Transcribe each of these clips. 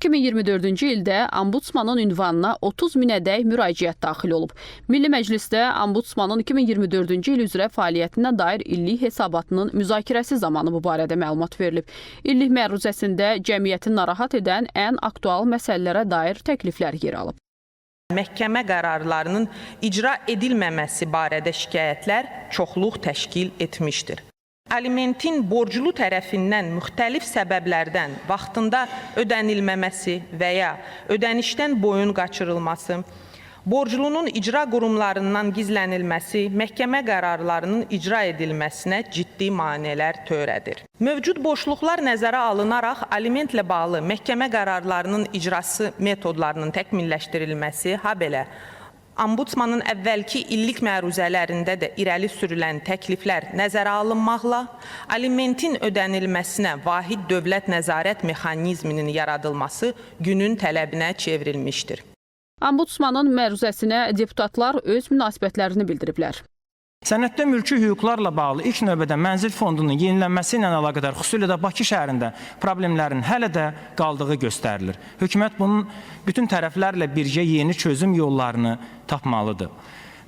2024-cü ildə Ombudsmanın ünvanına 30 minədək müraciət daxil olub. Milli Məclisdə Ombudsmanın 2024-cü il üzrə fəaliyyətinə dair illik hesabatının müzakirəsi zamanı bu barədə məlumat verilib. İllik məruzəsində cəmiyyəti narahat edən ən aktual məsələlərə dair təkliflər yer alıb. Məhkəmə qərarlarının icra edilməməsi barədə şikayətlər çoxluq təşkil etmişdir. Alimentin borclu tərəfindən müxtəlif səbəblərdən vaxtında ödənilməməsi və ya ödənişdən boyun qaçırılması, borclunun icra qurumlarından gizlənilməsi, məhkəmə qərarlarının icra edilməsinə ciddi maneələr törədir. Mövcud boşluqlar nəzərə alınaraq alimentlə bağlı məhkəmə qərarlarının icrası metodlarının təkmilləşdirilməsi, habelə Ombudsmanın əvvəlki illik məruzələrində də irəli sürülən təkliflər nəzərə alınmaqla, alimentin ödənilməsinə vahid dövlət nəzarət mexanizminin yaradılması günün tələbinə çevrilmişdir. Ombudsmanın məruzəsinə deputatlar öz münasibətlərini bildiriblər. Sənəddə mülki hüquqlarla bağlı ilk növbədə mənzil fondunun yenilənməsi ilə əlaqədar xüsusilə də Bakı şəhərində problemlərin hələ də qaldığı göstərilir. Hökumət bunun bütün tərəflərlə birgə yeni çözüm yollarını tapmalıdır.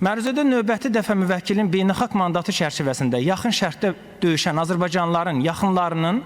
Məruzədə növbəti dəfə müvəkkilin beynəlxalq mandatı çərçivəsində yaxın şərqdə döyüşən Azərbaycanlıların yaxınlarının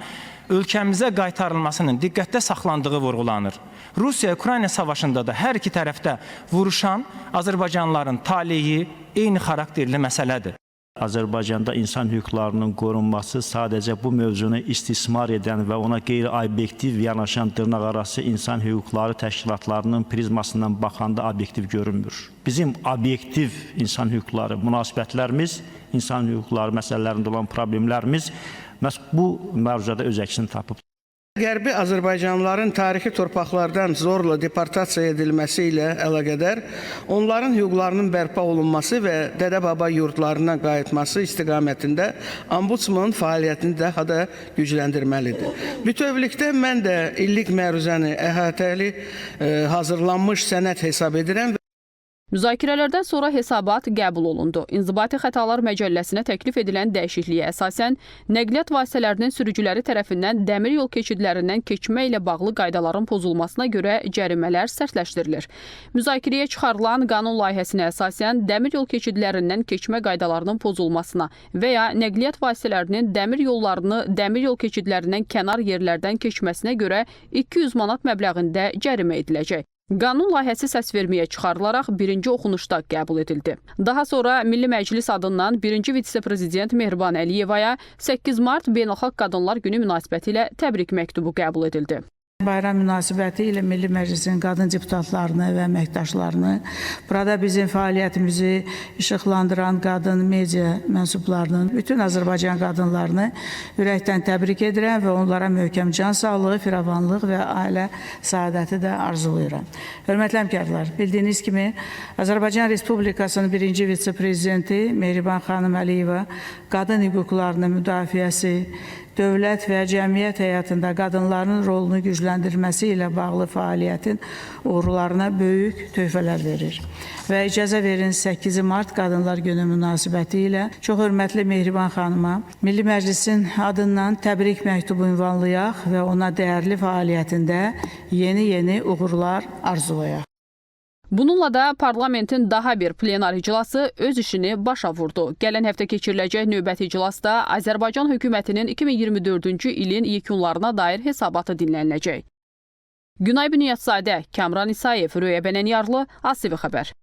ölkəmizə qaytarılmasının diqqətdə saxlandığı vurğulanır. Rusiya-Ukrayna savaşında da hər iki tərəfdə vuruşan Azərbaycanlıların taleyi eyni xarakterli məsələdir. Azərbaycanda insan hüquqlarının qorunması sadəcə bu mövzunu istismar edən və ona qeyri-obyektiv yanaşan dırnaqarası insan hüquqları təşkilatlarının prizmasından baxanda obyektiv görünmür. Bizim obyektiv insan hüquqları münasibətlərimiz, insan hüquqları məsələlərində olan problemlərimiz məhz bu məruzədə öz əksini tapıb. Qərbi Azərbaycanlıların tarixi torpaqlardan zorla deportasiya edilməsi ilə əlaqədar onların hüquqlarının bərpa olunması və dədə-baba yurdlarına qayıtması istiqamətində Ombudsmanın fəaliyyətini daha da gücləndirməlidir. Bütövlükdə mən də illik məruzəni əhatəli hazırlanmış sənəd hesab edirəm. Müzakirələrdən sonra hesabat qəbul olundu. İnzibati Xətalar Məcəlləsinə təklif edilən dəyişikliyə əsasən, nəqliyyat vasitələrinin sürücüləri tərəfindən dəmir yol keçidlərindən keçmə ilə bağlı qaydaların pozulmasına görə cərimələr sərtləşdirilir. Müzakirəyə çıxarılan qanun layihəsinə əsasən, dəmir yol keçidlərindən keçmə qaydalarının pozulmasına və ya nəqliyyat vasitələrinin dəmir yollarını dəmir yol keçidlərindən kənar yerlərdən keçməsinə görə 200 manat məbləğində cərimə ediləcək. Qanun layihəsi səsverməyə çıxarılaraq birinci oxunuşda qəbul edildi. Daha sonra Milli Məclis adından birinci vitse-prezident Mehriban Əliyevaya 8 mart Beynəlxalq Qadınlar Günü münasibətilə təbrik məktubu qəbul edildi. Bayram münasibəti ilə Milli Məclisin qadın deputatlarını və əməkdaşlarını, burada bizim fəaliyyətimizi işıqlandıran qadın media mənsublarının, bütün Azərbaycan qadınlarını ürəkdən təbrik edirəm və onlara möhkəm can sağlığı, firavanlıq və ailə saadəti də arzulayıram. Hörmətli həmkarlar, bildiyiniz kimi Azərbaycan Respublikasının birinci vitse-prezidenti Mehriban xanım Əliyeva qadın hüquqlarının müdafiəsi, dövlət və cəmiyyət həyatında qadınların rolunu gücləndirməsi ilə bağlı fəaliyyətin uğurlarına böyük töhfələr verir. Və icazə verin 8 mart Qadınlar Günü münasibəti ilə çox hörmətli Mehriban xanıma Milli Məclisin adından təbrik məktubu ünvanlayaq və ona dəyərli fəaliyyətində yeni uğurlar arzulayaq. Bununla da parlamentin daha bir plenar iclası öz işini başa vurdu. Gələn həftə keçiriləcək növbəti iclasda Azərbaycan hökumətinin 2024-cü ilin yekunlarına dair hesabatı dinləniləcək. Günay Bünyatzadə, Kamran İsayev, Röyə Bənənyarlı, ATV Xəbər.